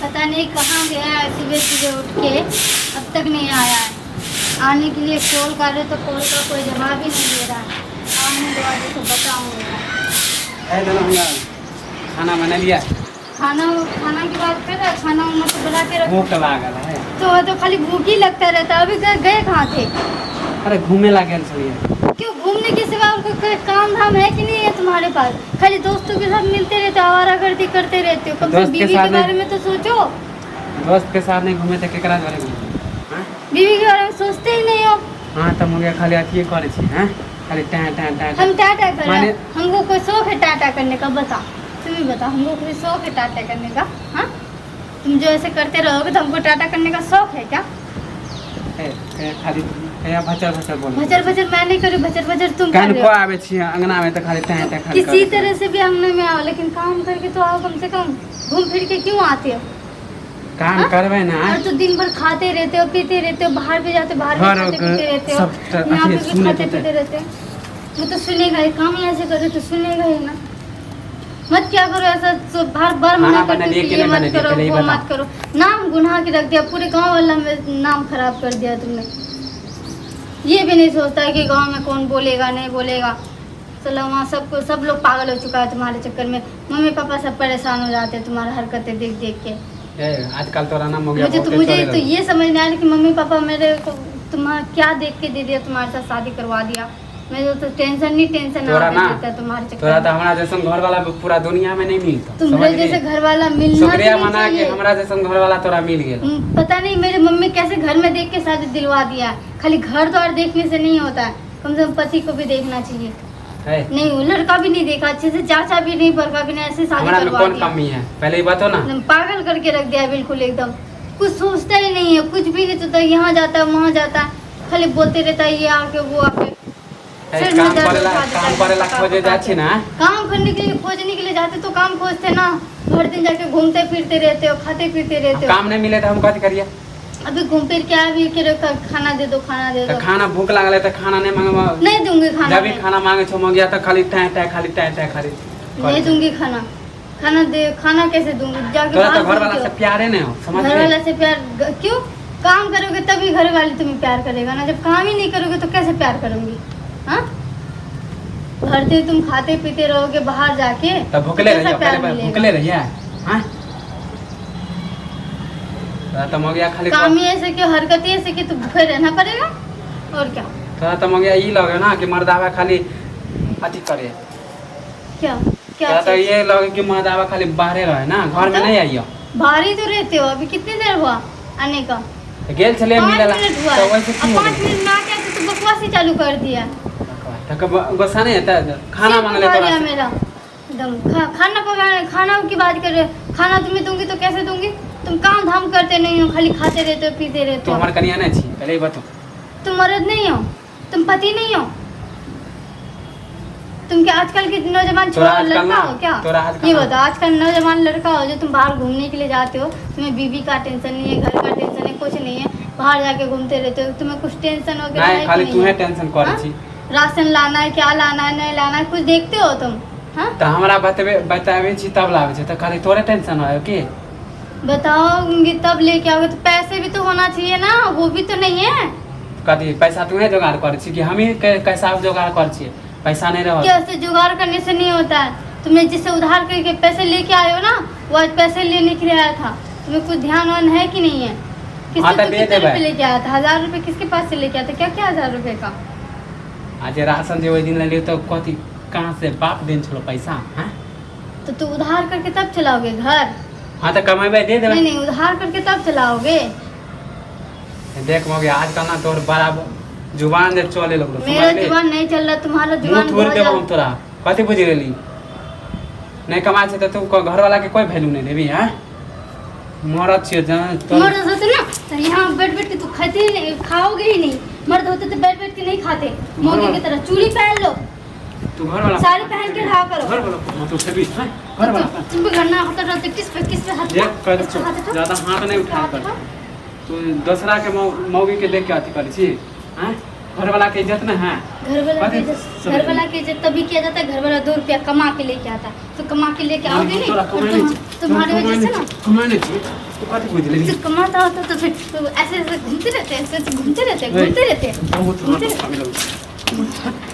पता नहीं कहाँ गया है, सुबह सुबह उठ के अब तक नहीं आया है। आने के लिए कॉल कर रहे तो कॉल का कोई जवाब ही नहीं दे रहा है। आने के बाद तो बताऊँगा। खाना बना लिया? खाना खाना की बात कर रहा, खाना उना तो बना के रखो। भूख लागल है तो खाली भूख ही लगता रहता। अभी गए कहाँ थे? अरे घूमे लागल छलिए। क्यों घूमने के सिवा और कोई काम धाम है कि नहीं है तुम्हारे पास? खाली दोस्तों के साथ मिलते रहते हो, आवारागर्दी करते रहते हो। कम से बीवी के बारे में तो सोचो। दोस्त के साथ नहीं घूमे थे केकरा घरे घूमे? बीवी के बारे में सोचते ही नहीं हो। हाँ तो मुझे खाली अथी करे छी हैं, खाली टाँ टाँ टाँ। हम टाटा कर रहे हैं? हमको कोई शौक है टाटा करने का? बता, तुम ही बता, हमको कोई शौक है टाटा करने का? हाँ, तुम जो ऐसे करते रहोगे तो हमको टाटा करने का शौक है क्या? खाली भचर भचर बोल। भचर भचर मैं नहीं करूँ, भचर भचर तुम कर कान रहे को हो। आवे छी अंगना में तो खाली टाँ टाँ खाली किसी तरह से भी अंगने में आओ, लेकिन काम करके तो आओ। कम से कम घूम फिर के क्यों आते हो? काम करवे ना। और तो दिन भर खाते रहते हो, पीते रहते हो, बाहर भी जाते हो, बाहर भी खाते पीते रहते हो, यहाँ पे भी खाते पीते रहते हो। वो तो सुनेगा ही, काम ही ऐसे करे तो सुनेगा ही ना। मत क्या करो ऐसा, तो बार बार मना करते हो कि ये मत करो वो मत करो। नाम गुनाह के रख दिया, पूरे गांव वाला में नाम खराब कर दिया तुमने। ये भी नहीं सोचता है कि गांव में कौन बोलेगा नहीं बोलेगा। चलो वहाँ सब लोग पागल हो चुका है तुम्हारे चक्कर में। मम्मी पापा सब परेशान हो जाते हैं तुम्हारी हरकतें देख देख के। आजकल तो नाम हो गया। मुझे तो ये समझ नहीं आ रहा कि मम्मी पापा मेरे को तुम्हारा क्या देख के दे दिया, तुम्हारे साथ शादी करवा दिया। मेरे तो टेंशन नहीं टेंशन तुम्हारे चक्कर। तोरा तो हमारा जैसा घर वाला पूरा दुनिया में नहीं मिलता। तुम्हारे जैसे घर वाला मिलना शुक्रिया मना के हमारा जैसा घर वाला तोरा मिल गया। पता नहीं मेरे मम्मी कैसे घर में देख के शादी दिलवा दिया। खाली घर द्वार देखने से नहीं होता है, कम से कम पति को भी देखना चाहिए। नहीं, वो लड़का भी नहीं देखा अच्छे से, चाचा भी नहीं, बड़का भी नहीं, ऐसे शादी करवा दिया। कौन कमी है पहले ही बताओ ना। पागल करके रख दिया बिल्कुल एकदम। कुछ सोचता ही नहीं है, कुछ भी नहीं सोचता। यहाँ जाता है वहाँ जाता है, खाली बोलते रहता है ये आके वो आके। काम करेला खोजे जाछी ना। काम करने के लिए खोजने के लिए जाते तो काम खोजते ना। हर दिन जाके घूमते फिरते रहते हो, खाते पीते रहते हो। काम नहीं मिले तो हम कथी करिए? अभी घूम फिर के अभी खाना दे दो, खाना दे दो। तो खाना भूख लागल है तो खाना नहीं मांगे? नहीं दूंगी खाना। जब भी खाना मांगे छो मांगिया तो खाली टाँ टाँ खाली टाँ टाँ खाली। नहीं दूंगी खाना। खाना दे, खाना कैसे दूंगी? जाके तोरा तो घर वाला से प्यार है ना, समझ घर वाला से प्यार क्यों? काम करोगे तभी घर वाले तुम्हें प्यार करेगा ना। जब काम ही नहीं करोगे तो कैसे प्यार करूंगी? हाँ, हर दिन तुम खाते पीते रहोगे बाहर जाके तो भूखले रहिए, भूखले रहिए। हाँ तो मगिया खाली काम ही ऐसे क्यों, हरकत ही ऐसे कि तो भूखे रहना पड़ेगा और क्या? थोड़ा तो मगिया ये लगे ना कि मर्दावा खाली अति करे। क्या क्या तो ये लगे कि मर्दावा खाली बाहर रहे ना, घर में नहीं आइयो। बाहर ही तो रहते हो। अभी कितनी देर हुआ आने का? गेल चले मिलेला तो वैसे 5 मिनट में आके तो बकवास ही चालू कर दिया। तो गुस्सा नहीं आता? खाना मांग ले तोरा मेरा एकदम खाना पकाने, खाना की बात कर रहे हो। खाना तुम्हें दूंगी तो कैसे दूंगी? तुम काम धाम करते नहीं हो, खाली खाते रहते हो पीते रहते हो। तो हमार कन्या नहीं छी पहले ही बताओ। तुम मर्द नहीं हो, तुम पति नहीं हो। तुम क्या आजकल के नौजवान लड़का हो क्या? ये बताओ, आजकल नौजवान लड़का हो जो तुम बाहर घूमने के लिए जाते हो, तुम्हें बीवी का टेंशन नहीं है, घर का टेंशन है, कुछ नहीं है, बाहर जाके घूमते रहते हो। तुम्हें कुछ टेंशन वगैरह है? खाली तुम्हें टेंशन करे छी। राशन लाना है, क्या लाना है, नहीं लाना है, कुछ देखते हो तुम? हाँ तो हमारा बतावे छी तब लावे छी, तो खाली तोरे टेंशन है कि बताओगी तब लेके आओगे? तो पैसे भी तो होना चाहिए ना, वो भी तो नहीं है। कथी पैसा तुम्हें जुगाड़ करे छी कि हम ही कैसा जुगाड़ कर छी? पैसा नहीं रहो कैसे जुगाड़ करने से नहीं होता है। तुमने जिससे उधार करके पैसे लेके आए हो ना, वो आज पैसे लेने के लिए आया था। तुम्हें कुछ ध्यान वान है कि नहीं है? किससे तो कितने रुपए लेके आया था? 1000 रुपए किसके पास से लेके आया था? क्या क्या 1000 रुपए का? आज राशन जो दिन ले तो कथी कहाँ से बाप दिन छलो पैसा? हाँ तो तू उधार करके तब चलाओगे घर? हाँ तो कमाई दे देवे। नहीं, उधार करके तब चलाओगे। देख मोगे आजकल ना तोर बड़ा जुबान दे चले लगलो। मेरा जुबान नहीं चल रहा, तुम्हारा जुबान बहुत ज्यादा। तोरा कथी बुझ गेली? नहीं कमाए छे तो तू घर वाला के कोई वैल्यू नहीं देबी? हां मरद छे मर्द होते ना तो यहाँ बैठ बैठ के तू खाते ही नहीं, खाओगे ही नहीं। मर्द होते तो बैठ बैठ के नहीं खाते, मौके की तरह। चूड़ी पहन लो, तू घर वाला साड़ी पहन के रहा करो। घर वाला मतलब से भी घर वाला तुम भी घरना होता रहते। किस पे हाथ ज्यादा हाथ नहीं उठा कर। तू दूसरा के मौगी के देख के अथी करी छी? हां घर वाला के इज्जत ना है। घर वाला के इज्जत तभी किया जाता है। घर वाला 2 रुपया कमा के लेके आता है, तो कमा के लेके आओगे नहीं? तुम्हारे वजह से ना कमाने तू कथी बुझले तो कमाता होता तो फिर तो ऐसे ऐसे घूमते रहते ऐसे ऐसे घूमते रहते बहुत घूमते हाथ रहते। मिलो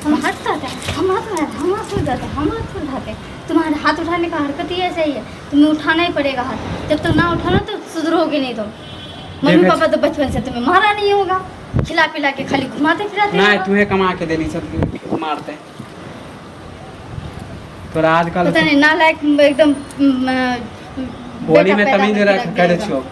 हम हाथ उठाते हम हाथ उठाते हम हाथ उठाते। तुम्हारे हाथ उठाने का हरकत ही ऐसा ही है, तुम्हें उठाना ही पड़ेगा हाथ। जब तक ना उठाना तो सुधरोगे नहीं तुम। मम्मी देख- पापा तो बचपन से तुम्हें मारा नहीं होगा, खिला पिला के खाली घुमाते फिराते नहीं होगा। तुम्हें कमा के देनी सब मारते तोरा आजकल पता नहीं नालायक एकदम बोली में बेटा पैदा तमीज करके रख रख कर देगा। छियो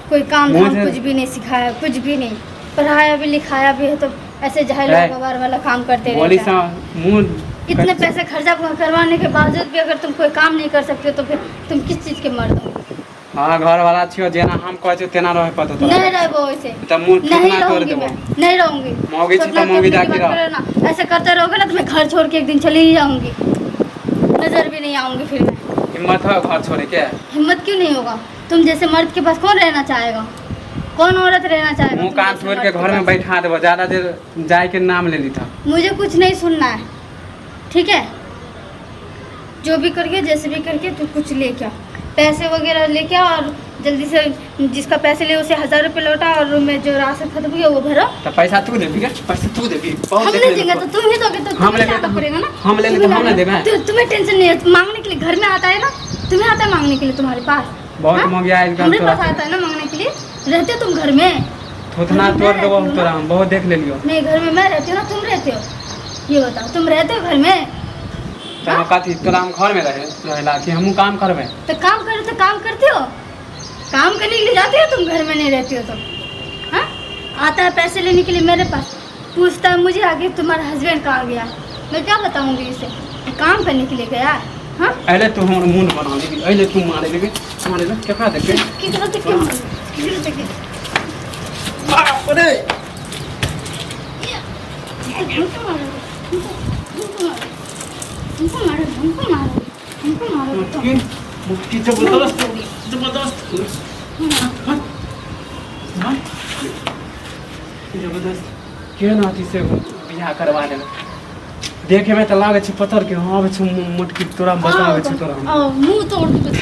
कोई काम धाम मुझे- कुछ भी नहीं सिखाया, कुछ भी नहीं पढ़ाया भी लिखाया भी है, तो ऐसे जहल है। गवार वाला काम करते बोली रहते सा हैं। मुंह इतने पैसे खर्चा करवाने के बावजूद भी अगर तुम कोई काम नहीं कर सकते हो तो फिर तुम किस चीज के मर्द हो? हाँ घर वाला छियो जेना हम कहै छियो तेना रहे पतो तोरा नहीं रहबो वैसे, त मुंह नहीं कितना तोड़ रहूंगी देबो मैं, नहीं रहूंगी। मौगी छी अपना तो मौगी अपनी जाके बात रहो। करो ना, ऐसे करते रहोगे ना तो मैं घर छोड़ के एक दिन चली ही जाऊंगी, नजर भी नहीं आऊंगी फिर मैं। हिम्मत है घर छोड़े के हिम्मत क्यों नहीं होगा? तुम जैसे मर्द के पास कौन रहना चाहेगा? कौन औरत रहना चाहेगा? मुंह तुम कान जैसे छोड़ मर्द के घर में पास? बैठा देबो ज्यादा देर जाए के नाम ले ली था मुझे कुछ नहीं सुनना है, ठीक है? जो भी करके जैसे भी करके तू कुछ लेके आ, पैसे वगैरह लेके आ और जल्दी से जिसका पैसे ले उसे 1000 रुपये लौटा और मैं जो राशन खत्म हुई है वो भरो। तो पैसा तू देबी के पैसा तू देबी बहुत हम देख नहीं ले देंगे तो तुम ही दोगे, तो हम तुम्हें लेंगे लाना तो- पड़ेगा ना। हम लेंगे तो हम ना देंगे। तुम्हें टेंशन नहीं है, मांगने के लिए घर में आता है ना, तुम्हें आता है मांगने के लिए तुम्हारे पास? बहुत हाँ? महंगी आजकल हमारे तोरा पास आता है ना मांगने के लिए, रहते हो तुम घर में। थोतना घर में तोड़ मैं देबो रहती हूँ तोरा ना। हम बहुत देख ले लियो नहीं घर में मैं रहती हूँ ना, तुम रहते हो? ये बताओ, तुम रहते हो घर में? तो कथी तोरा हम घर में रहेला कि हमहू काम करबे तो काम करो तो काम करते हो, काम करने के लिए जाते हो तुम, घर में नहीं रहती हो तो? हाँ, आता है पैसे लेने के लिए मेरे पास, पूछता है मुझे आगे तुम्हारा हस्बैंड कहाँ गया, मैं क्या बताऊंगी इसे कि काम करने के लिए गया है? हाँ, अरे तू हमर मुंड बना लेबी अइले तू मारे लेबी मारे ले केकरा देखे कितना तक क्यों मारो? कितना तक अरे हमको मारो, हमको मारो, हमको मारो, हमको मारो तो। मुक्की जबरदस्त जबरदस्त जबरदस्त के नाती से बियाह करवा देना देखे में तो लागे छै पत्थर के हाँ मोटकी तोरा बतावे छै तोरा मुंह तोड़ दूँ